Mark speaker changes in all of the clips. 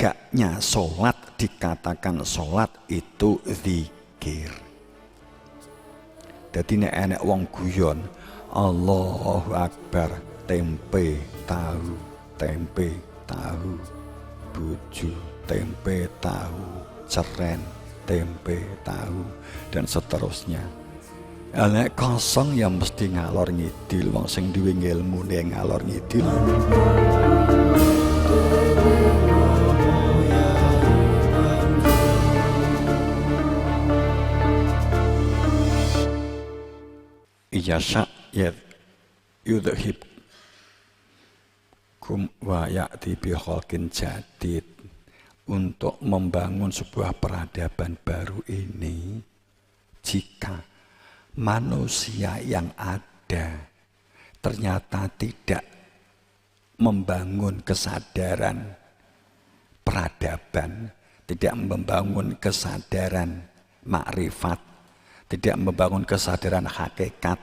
Speaker 1: tegaknya sholat dikatakan sholat itu zikir. Jadi nek enek wong guyon Allahu Akbar, tempe tahu, tempe tahu, buju tempe tahu, ceren tempe tahu, dan seterusnya. Nek kosong ya mesti ngalor ngidil, wong sing duwe ilmune ngalor ngidil. Iya sa'yad yudhib kum wa ya'ti bi khalqin jadid. Untuk membangun sebuah peradaban baru ini, jika manusia yang ada ternyata tidak membangun kesadaran peradaban, tidak membangun kesadaran makrifat, tidak membangun kesadaran hakikat,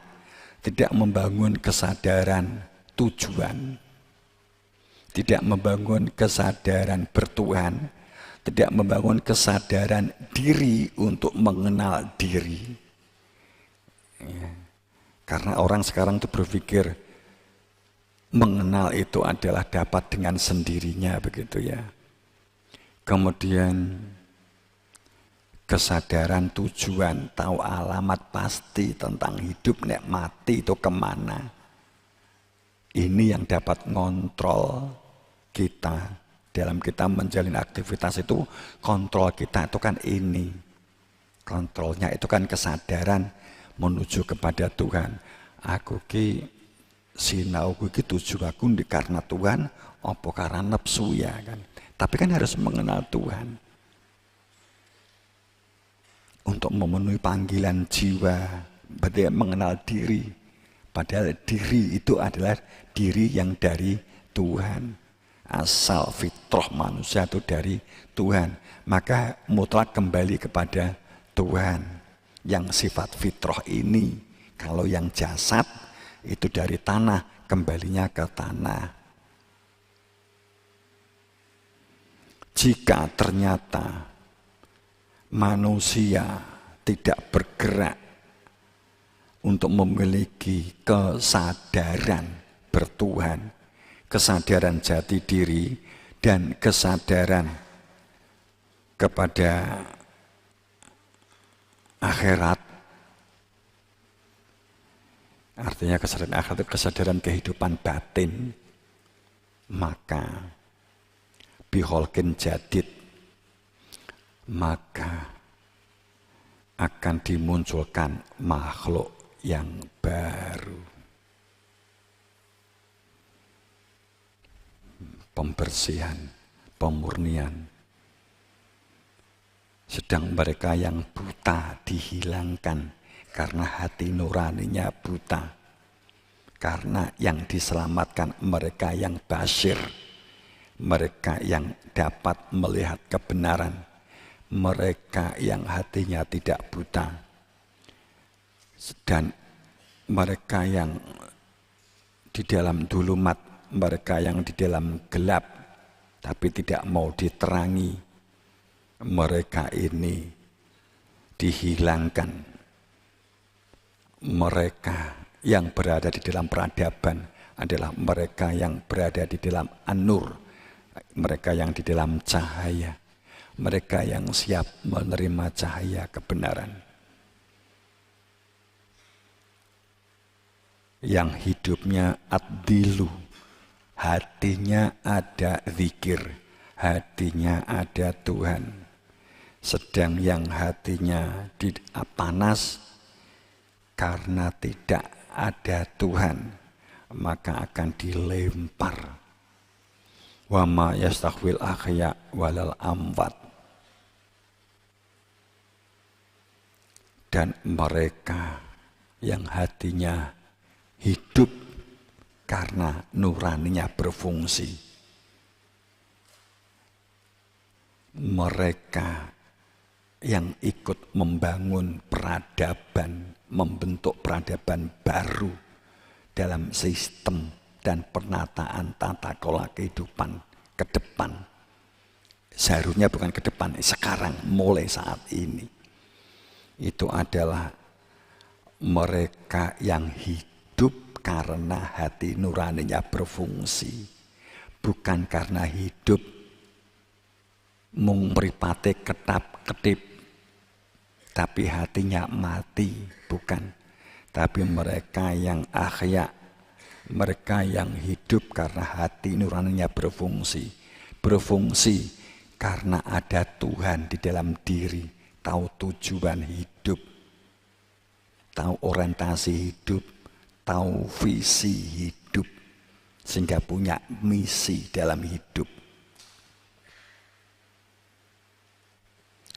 Speaker 1: tidak membangun kesadaran tujuan, tidak membangun kesadaran bertuhan, tidak membangun kesadaran diri untuk mengenal diri. Ya. Karena orang sekarang itu berpikir mengenal itu adalah dapat dengan sendirinya, begitu ya. Kemudian kesadaran tujuan, tahu alamat pasti tentang hidup, nek mati itu kemana. Ini yang dapat ngontrol kita dalam kita menjalin aktivitas itu. Kontrol kita itu kan ini, kontrolnya itu kan kesadaran menuju kepada Tuhan. Aku ki sinauku ki tujuan aku karena Tuhan, apa karena nafsu ya kan. Tapi kan harus mengenal Tuhan untuk memenuhi panggilan jiwa, berarti mengenal diri. Padahal diri itu adalah diri yang dari Tuhan. Asal fitrah manusia itu dari Tuhan. Maka mutlak kembali kepada Tuhan. Yang sifat fitrah ini, kalau yang jasad itu dari tanah, kembalinya ke tanah. Jika ternyata manusia tidak bergerak untuk memiliki kesadaran bertuhan, kesadaran jati diri, dan kesadaran kepada akhirat. Artinya kesadaran akhirat itu kesadaran kehidupan batin. Maka biholkin jadid, maka akan dimunculkan makhluk yang baru. Pembersihan, pemurnian. Sedang mereka yang buta dihilangkan karena hati nuraninya buta. Karena yang diselamatkan mereka yang basyir, mereka yang dapat melihat kebenaran, mereka yang hatinya tidak buta, dan mereka yang di dalam dulumat, mereka yang di dalam gelap tapi tidak mau diterangi, mereka ini dihilangkan. Mereka yang berada di dalam peradaban adalah mereka yang berada di dalam an-nur, mereka yang di dalam cahaya, mereka yang siap menerima cahaya kebenaran, yang hidupnya ad-dilu, hatinya ada zikir, hatinya ada Tuhan. Sedang yang hatinya panas karena tidak ada Tuhan, maka akan dilempar. Wa ma yastakhwil ahya walal amwat. Dan mereka yang hatinya hidup karena nuraninya berfungsi, mereka yang ikut membangun peradaban, membentuk peradaban baru dalam sistem dan penataan tata kelola kehidupan ke depan. seharusnya bukan ke depan, sekarang mulai saat ini. Itu adalah mereka yang hidup karena hati nuraninya berfungsi, bukan karena hidup mung mripate ketap-ketip tapi hatinya mati, bukan. Tapi mereka yang ahya, mereka yang hidup karena hati nuraninya berfungsi. Berfungsi karena ada Tuhan di dalam diri, tahu tujuan hidup, tahu orientasi hidup, tahu visi hidup, sehingga punya misi dalam hidup.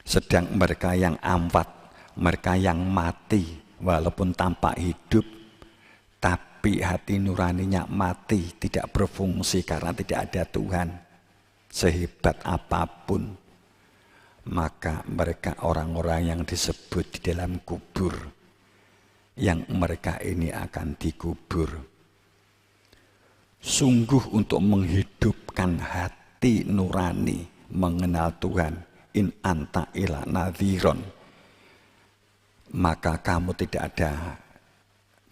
Speaker 1: Sedang mereka yang ampat, mereka yang mati, walaupun tampak hidup, tapi hati nuraninya mati, tidak berfungsi karena tidak ada Tuhan. Sehebat apapun, maka mereka orang-orang yang disebut di dalam kubur, yang mereka ini akan dikubur. Sungguh untuk menghidupkan hati nurani mengenal Tuhan, in anta ila nadhiron, maka kamu tidak ada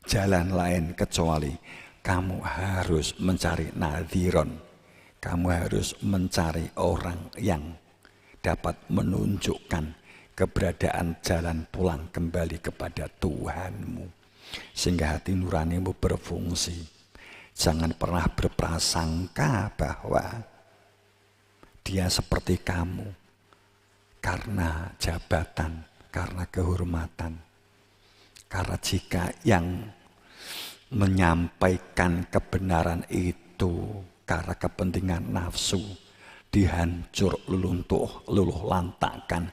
Speaker 1: jalan lain kecuali kamu harus mencari nadhiron. Kamu harus mencari orang yang dapat menunjukkan keberadaan jalan pulang kembali kepada Tuhanmu, sehingga hati nuranimu berfungsi. Jangan pernah berprasangka bahwa dia seperti kamu karena jabatan, karena kehormatan. Karena jika yang menyampaikan kebenaran itu karena kepentingan nafsu, dihancur luluh lantakan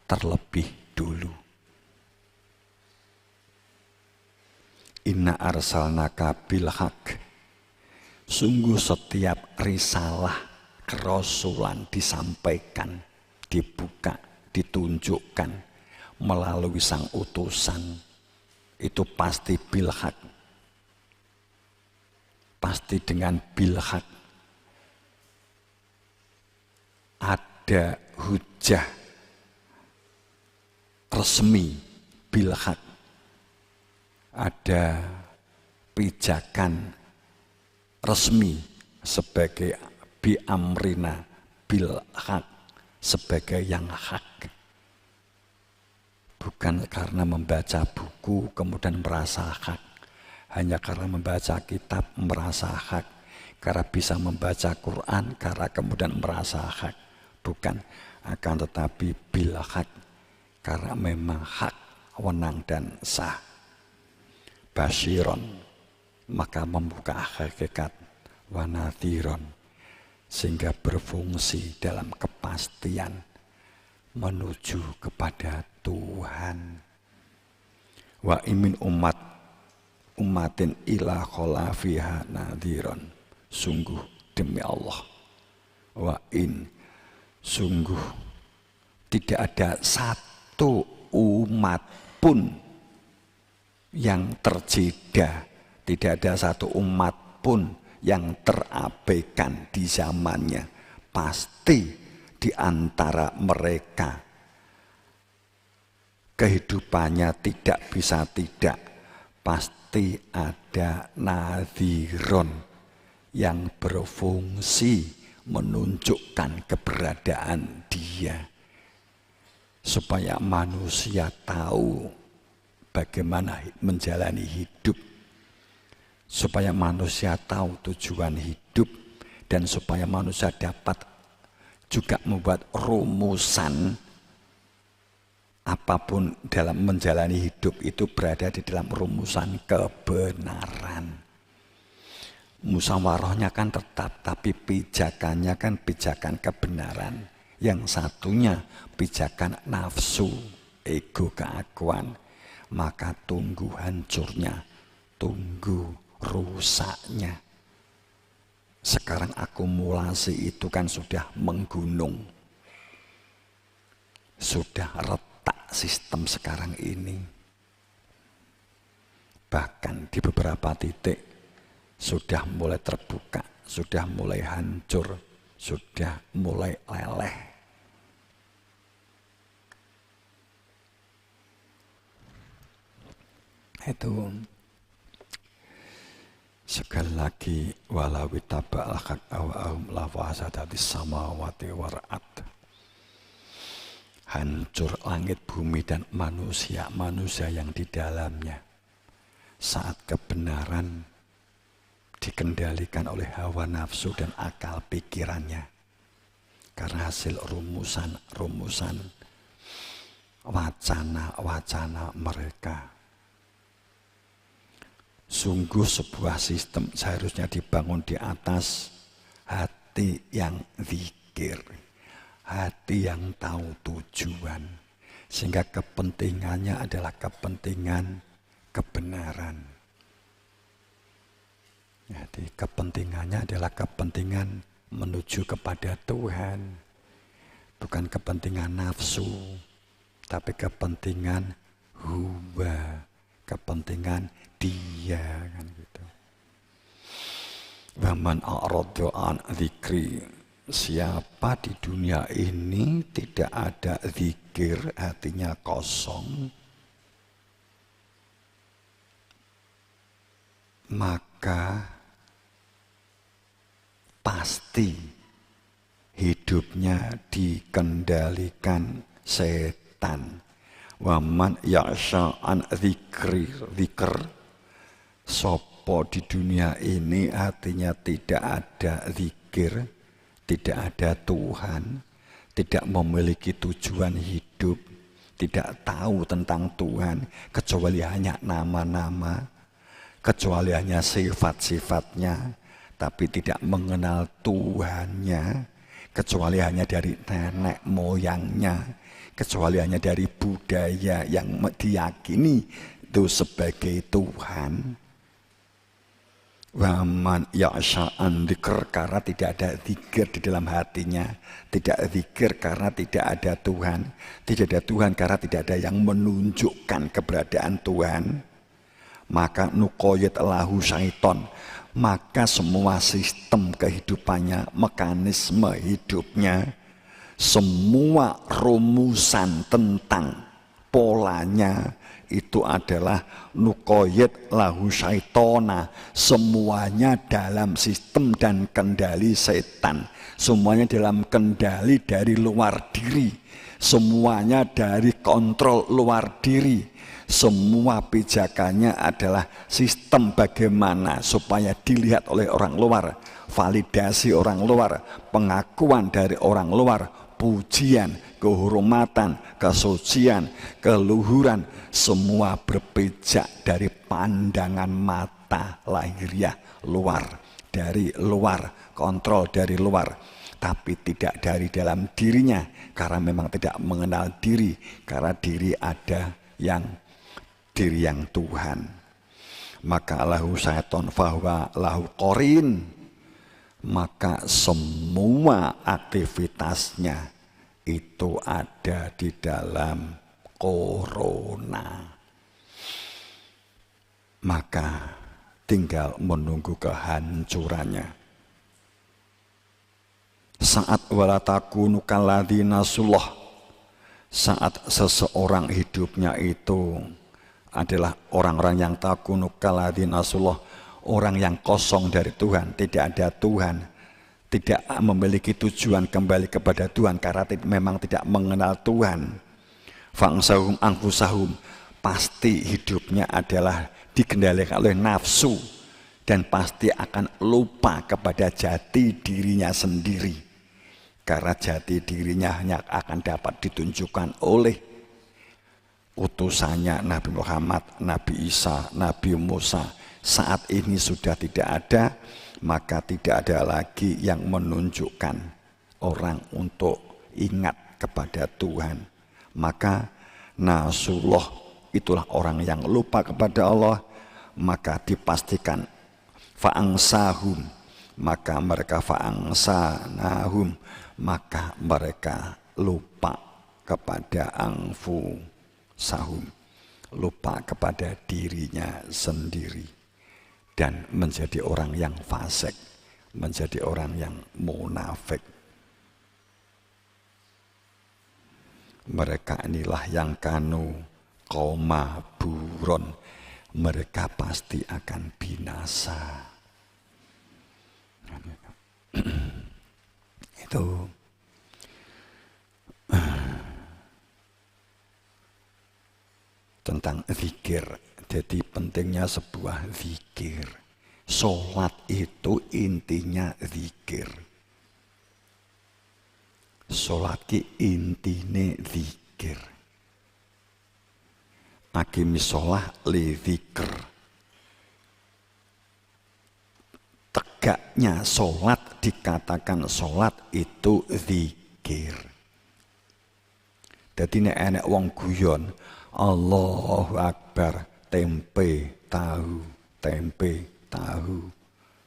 Speaker 1: terlebih dulu. Inna arsalnaka bil haq. Sungguh setiap risalah kerasulan disampaikan, dibuka, ditunjukkan melalui sang utusan, itu pasti bil haq, pasti dengan bil haq. Ada hujah resmi bil haq, ada pijakan resmi sebagai bi amrina bil haq, sebagai yang hak. Bukan karena membaca buku kemudian merasa hak, hanya karena membaca kitab merasa hak, karena bisa membaca Quran karena kemudian merasa hak. Bukan, akan tetapi bil haq, karena memang hak, wenang dan sah. Basyiron, maka membuka hakikat, wa nadhiron, sehingga berfungsi dalam kepastian menuju kepada Tuhan. Wa imin umatin ila khala fiha nadhiron. Sungguh demi Allah, wa in, sungguh tidak ada satu umat pun yang terjeda, tidak ada satu umat pun yang terabaikan di zamannya. Pasti di antara mereka kehidupannya tidak bisa tidak, pasti ada nadhiron yang berfungsi menunjukkan keberadaan dia, supaya manusia tahu bagaimana menjalani hidup, supaya manusia tahu tujuan hidup, dan supaya manusia dapat juga membuat rumusan. Apapun dalam menjalani hidup itu berada di dalam rumusan kebenaran. Musyawarahnya kan tetap, tapi pijakannya kan pijakan kebenaran. Yang satunya pijakan nafsu, ego, keakuan. Maka tunggu hancurnya, tunggu rusaknya. Sekarang akumulasi itu kan sudah menggunung, sudah retak sistem sekarang ini. Bahkan di beberapa titik sudah mulai terbuka, sudah mulai hancur, sudah mulai leleh. Itu sekali lagi walau taba'al haq awahum la fasadati samawati war'at. Hancur langit bumi dan manusia yang di dalamnya saat kebenaran dikendalikan oleh hawa nafsu dan akal pikirannya karena hasil rumusan wacana mereka. Sungguh sebuah sistem seharusnya dibangun di atas hati yang zikir, hati yang tahu tujuan, sehingga kepentingannya adalah kepentingan kebenaran. Jadi kepentingannya adalah kepentingan menuju kepada Tuhan, bukan kepentingan nafsu, tapi kepentingan huwa, kepentingan dia, kan gitu. Wa man a'rada an dzikri, siapa di dunia ini tidak ada zikir, hatinya kosong, maka pasti hidupnya dikendalikan setan. Wa man ya'sha an dzikr, sopo di dunia ini hatinya tidak ada zikir, tidak ada Tuhan, tidak memiliki tujuan hidup, tidak tahu tentang Tuhan, kecuali hanya nama-nama, kecuali hanya sifat-sifatnya, tapi tidak mengenal Tuhannya, kecuali hanya dari nenek moyangnya, kecuali hanya dari budaya yang diyakini itu sebagai Tuhan. Waman ya'sha'an dzikr, karena tidak ada zikir di dalam hatinya, tidak zikir karena tidak ada Tuhan, tidak ada Tuhan karena tidak ada yang menunjukkan keberadaan Tuhan, maka nuqayyid lahu syaiton, maka semua sistem kehidupannya, mekanisme hidupnya, semua rumusan tentang polanya itu adalah nuqayyid lahu syaitona, semuanya dalam sistem dan kendali setan, semuanya dalam kendali dari luar diri, semuanya dari kontrol luar diri, semua pijakannya adalah sistem bagaimana supaya dilihat oleh orang luar, validasi orang luar, pengakuan dari orang luar, pujian, kehormatan, kesucian, keluhuran, semua berpijak dari pandangan mata lahiriah luar, dari luar, kontrol dari luar, tapi tidak dari dalam dirinya, karena memang tidak mengenal diri, karena diri ada yang diri yang Tuhan. Maka lahu syaiton fahuwa lahu qarin, maka semua aktivitasnya itu ada di dalam corona. Maka tinggal menunggu kehancurannya. Saat walatakunu kalladzina sullah, saat seseorang hidupnya itu adalah orang-orang yang takunu kalladzina sullah, orang yang kosong dari Tuhan, tidak ada Tuhan, tidak memiliki tujuan kembali kepada Tuhan karena memang tidak mengenal Tuhan. Fangsahum anfusahum, pasti hidupnya adalah dikendalikan oleh nafsu dan pasti akan lupa kepada jati dirinya sendiri, karena jati dirinya hanya akan dapat ditunjukkan oleh utusannya Nabi Muhammad, Nabi Isa, Nabi Musa. Saat ini sudah tidak ada, maka tidak ada lagi yang menunjukkan orang untuk ingat kepada Tuhan. Maka nasullah, itulah orang yang lupa kepada Allah, maka dipastikan fa'angsahum, maka mereka fa'angsanahum, maka mereka lupa kepada angfu sahum, lupa kepada dirinya sendiri, dan menjadi orang yang fasik, menjadi orang yang munafik. Mereka inilah yang kanu qauma buron, mereka pasti akan binasa. Itu tentang zikir. Jadi pentingnya sebuah zikir. Sholat itu intinya zikir. Sholat ki intine zikir. Aqimi sholah li zikr. Tegaknya sholat, dikatakan sholat itu zikir. Jadi nek enek wong guyon Allahu Akbar, tempe tahu,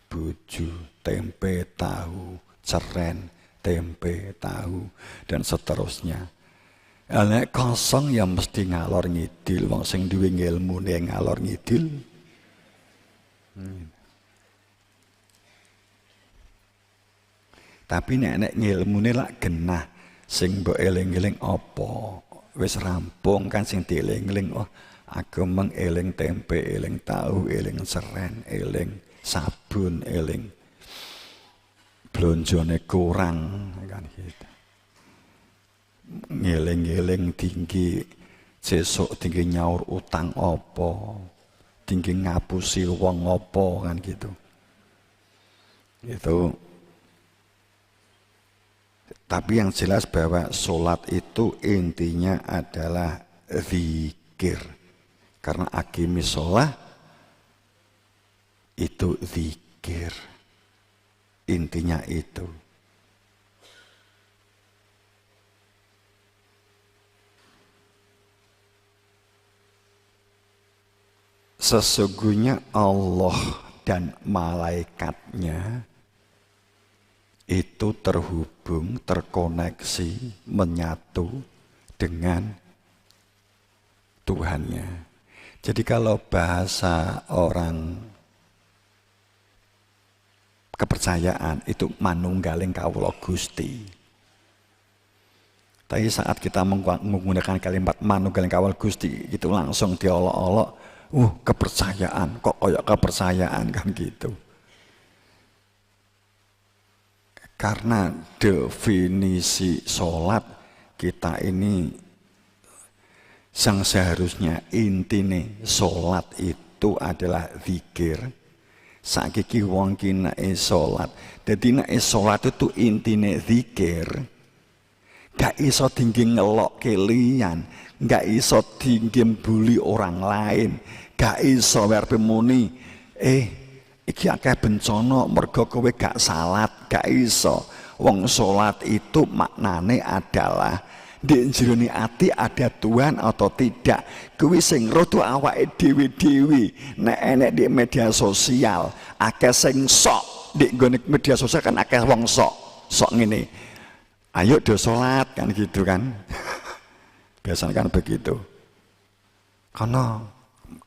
Speaker 1: buju, tempe tahu, ceren, tempe tahu, dan seterusnya. Nek kosong ya mesti ngalor ngidil, wong sing duwe ilmune ngalor ngidil. Tapi nek ngilmune lak genah, sing mbok eling-eling apa? Wis rampung kan sing dieling-eling. Oh, aku mengeling tempe, eling tahu, eling seren, eling sabun, eling blonjone kurang kan gitu. Ngeling-eling tinggi sesuk tinggi nyaur utang apa, tinggi ngapusi wong apa kan gitu. Itu. Tapi yang jelas bahwa sholat itu intinya adalah zikir. Karena aqimi sholah itu zikir. Intinya itu. Sesungguhnya Allah dan malaikatnya itu terhubung, terkoneksi, menyatu dengan Tuhannya. Jadi kalau bahasa orang kepercayaan itu manunggaling kawula Gusti. Tapi saat kita menggunakan kalimat manunggaling kawula Gusti itu langsung diolok-olok, kepercayaan, kok kayak kepercayaan kan gitu. Karena definisi sholat kita ini yang seharusnya intine sholat itu adalah zikir. Sakiki wong ki nek sholat. Dadi nek sholat itu intine zikir. Gak iso tinggi ngelok kelian, gak iso tinggi bully orang lain, gak iso werpe muni iki akeh bencana mergo kowe gak salat, gak iso. Wong salat itu maknane adalah di jerone ati ada Tuhan atau tidak. Kuwi sing rodo awake dhewe-dhewe. Nek enek di media sosial akeh sing sok di nggone media sosial kan akeh wong sok ngene. Ayo do salat kan gitu kan. Biasanya kan begitu. Karena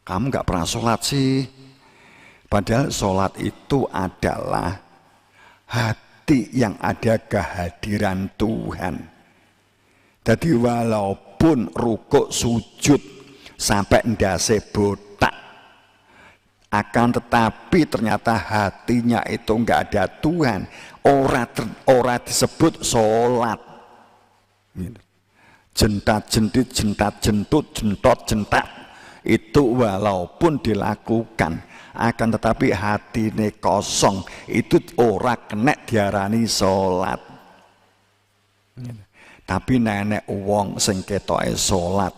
Speaker 1: kamu gak pernah salat sih. Padahal sholat itu adalah hati yang ada kehadiran Tuhan. Jadi walaupun rukuk sujud sampai ndase botak, akan tetapi ternyata hatinya itu enggak ada Tuhan, ora disebut sholat. Jentat-jentit, jentat-jentut, jentot-jentat itu walaupun dilakukan, akan tetapi hatine kosong, itu ora kena diarani sholat. Tapi nenek wong sing ketoke sholat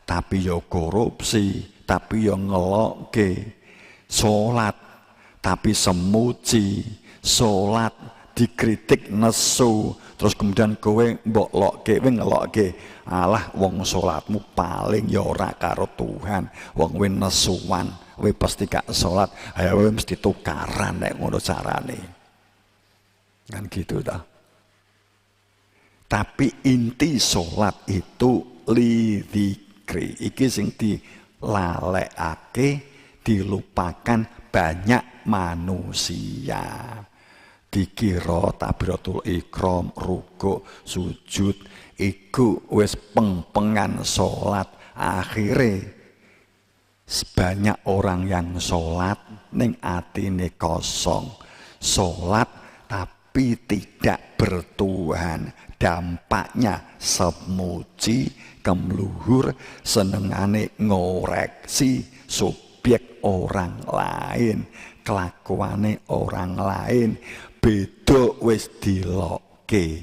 Speaker 1: tapi yo korupsi, tapi yo ngelokke, sholat tapi semuji, sholat dikritik nesu, terus kemudian kowe mbok lokke, kowe ngelokke, alah wong sholatmu paling yo ora karo Tuhan, wong kowe nesuwan, kowe pasti gak sholat, ayo kowe mesti tukaran nek ngono carane. Kan gitu dah. Tapi inti sholat itu li dzikri. Iki sing dilalekake, dilupakan banyak manusia. Dikira takbiratul ihram, rukuk, sujud iku wis peng-pengan sholat, akhire Banyak orang yang sholat ning atine kosong. Sholat tapi tidak bertuhan. Dampaknya semuji, kemluhur, senengane ngoreksi subjek orang lain, kelakuane orang lain, beda wis dilokke.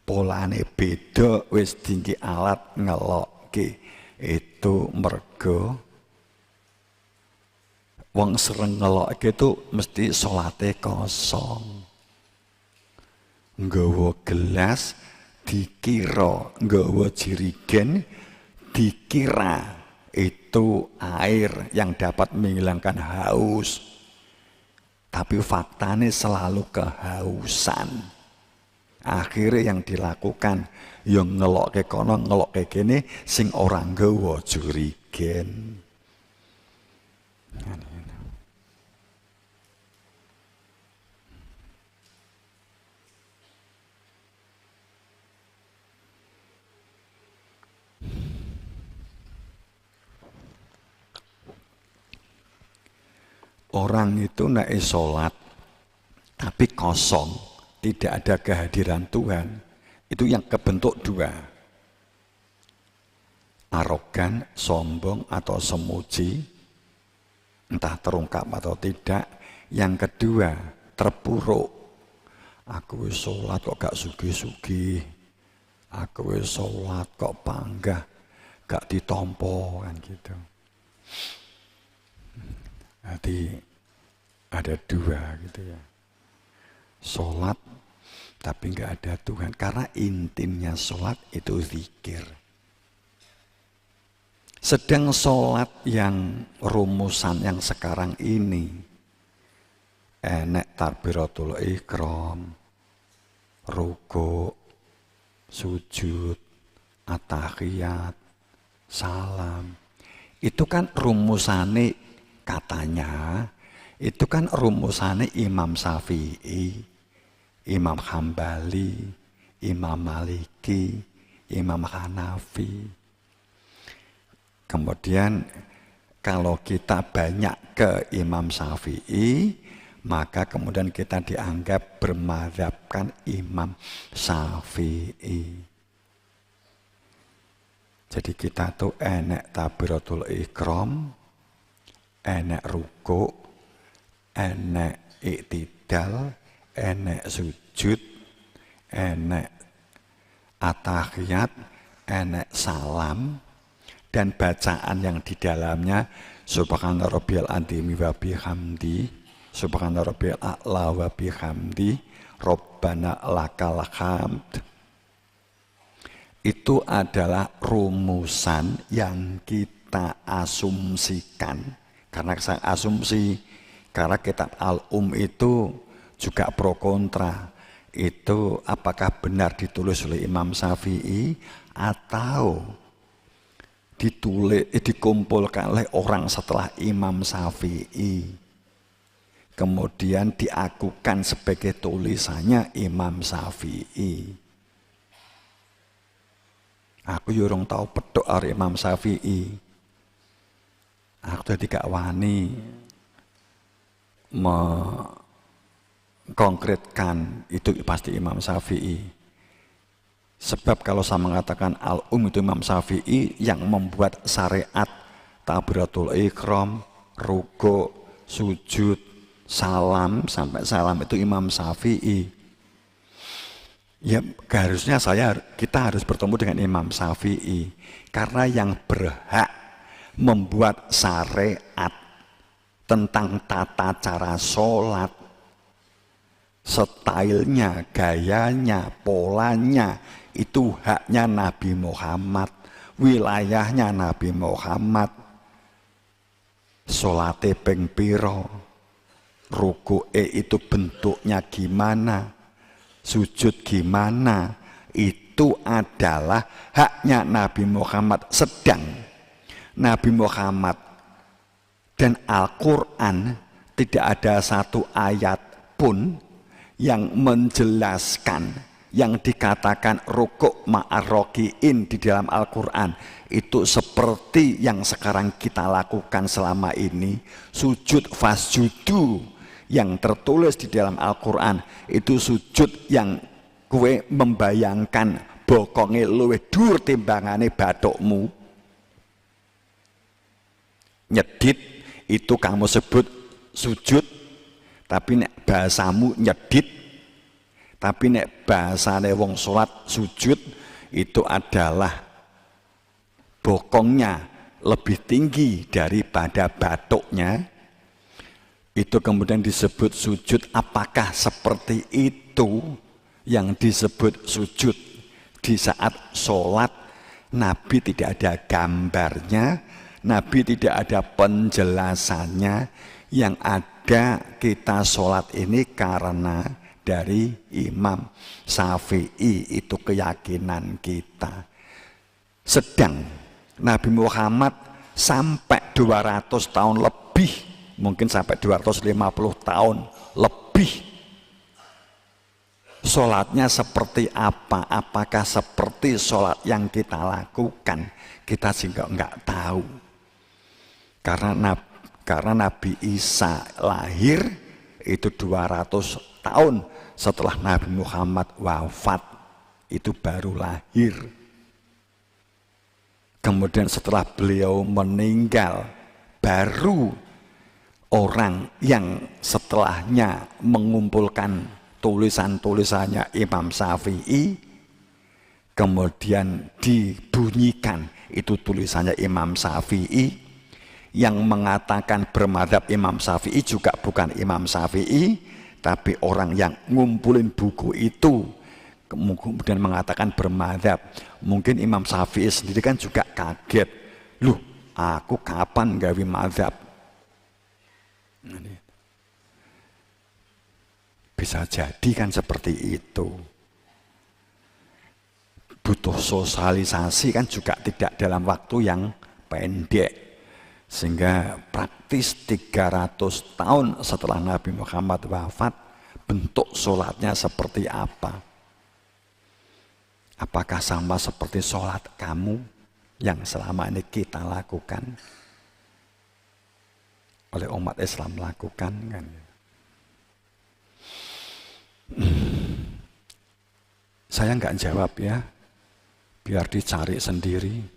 Speaker 1: Polane beda wis tinggi alat ngelokke. Itu mergo wong sering ngelokke itu mesti salate kosong. Nggawa gelas dikira, nggawa jirigen dikira itu air yang dapat menghilangkan haus. Tapi faktanya selalu kehausan. Akhirnya yang dilakukan yang ngelokke kono ngelokke kene sing ora nggawa jurigen. Orang itu nek sholat tapi kosong, tidak ada kehadiran Tuhan, itu yang kebentuk dua. Arogan, sombong atau semuji, entah terungkap atau tidak. Yang kedua, terpuruk. Aku sholat kok gak sugih-sugih. Aku sholat kok panggah, gak ditompo kan gitu. Jadi ada dua gitu ya. Sholat tapi nggak ada Tuhan, karena intinya sholat itu zikir. Sedang sholat yang rumusan yang sekarang ini enek takbiratul ihram, ruku', sujud, at-tahiyat, salam. Itu kan rumusane katanya, itu kan rumusane Imam Syafi'i, Imam Hambali, Imam Maliki, Imam Hanafi. Kemudian kalau kita banyak ke Imam Syafi'i, maka kemudian kita dianggap bermadzhabkan Imam Syafi'i. Jadi kita tuh enek takbiratul ihram, enek ruku', enek iktidal, enek sujud, enek at-tahiyat, enek salam, dan bacaan yang di dalamnya subhana rabbiyal azim wa bihamdi, subhana rabbiyal a'la wa bihamdi, rabbana lakal hamd. Itu adalah rumusan yang kita asumsikan. Karena saya asumsi, karena kitab Al-Um itu juga pro kontra. Itu apakah benar ditulis oleh Imam Syafi'i atau dikumpulkan oleh orang setelah Imam Syafi'i. Kemudian diakukan sebagai tulisannya Imam Syafi'i. Aku yorong tahu pedok arek Imam Syafi'i. Aku tadi gak wani mengkonkretkan itu pasti Imam Syafi'i. Sebab kalau saya mengatakan Al-Um itu Imam Syafi'i yang membuat syariat takbiratul ihram, ruku', sujud, salam sampai salam itu Imam Syafi'i. Ya harusnya kita harus bertemu dengan Imam Syafi'i, karena yang berhak membuat syariat tentang tata cara sholat, stylenya, gayanya, polanya, itu haknya Nabi Muhammad, wilayahnya Nabi Muhammad. Sholate ping piro, ruku'e itu bentuknya gimana, sujud gimana, itu adalah haknya Nabi Muhammad. Sedang Nabi Muhammad dan Al-Quran tidak ada satu ayat pun yang menjelaskan, yang dikatakan rukuk ma'arrokiin di dalam Al-Quran itu seperti yang sekarang kita lakukan selama ini, sujud fasjudu yang tertulis di dalam Al-Quran itu sujud yang kue membayangkan bokonge luwih dhuwur timbangane bathukmu. Nyedit itu kamu sebut sujud, tapi nek bahasamu nyedit. Tapi nek bahasane wong salat sujud itu adalah bokongnya lebih tinggi daripada batuknya. Itu kemudian disebut sujud. Apakah seperti itu yang disebut sujud di saat sholat? Nabi tidak ada gambarnya, Nabi tidak ada penjelasannya. Yang ada kita sholat ini karena dari Imam Syafi'i, itu keyakinan kita. Sedang Nabi Muhammad sampai 200 tahun lebih, mungkin sampai 250 tahun lebih, sholatnya seperti apa? Apakah seperti sholat yang kita lakukan? Kita juga nggak tahu. Karena Nabi Isa lahir itu 200 tahun setelah Nabi Muhammad wafat, itu baru lahir. Kemudian setelah beliau meninggal, baru orang yang setelahnya mengumpulkan tulisan-tulisannya Imam Syafi'i, kemudian dibunyikan itu tulisannya Imam Syafi'i. Yang mengatakan bermadzhab Imam Syafi'i juga bukan Imam Syafi'i, tapi orang yang ngumpulin buku itu kemudian mengatakan bermadzhab. Mungkin Imam Syafi'i sendiri kan juga kaget, loh aku kapan gawe madzhab? Bisa jadi kan seperti itu. Butuh sosialisasi kan juga tidak dalam waktu yang pendek. Sehingga praktis 300 tahun setelah Nabi Muhammad wafat, bentuk sholatnya seperti apa? Apakah sama seperti sholat kamu yang selama ini kita lakukan, oleh umat Islam lakukan kan? Saya nggak jawab ya, biar dicari sendiri.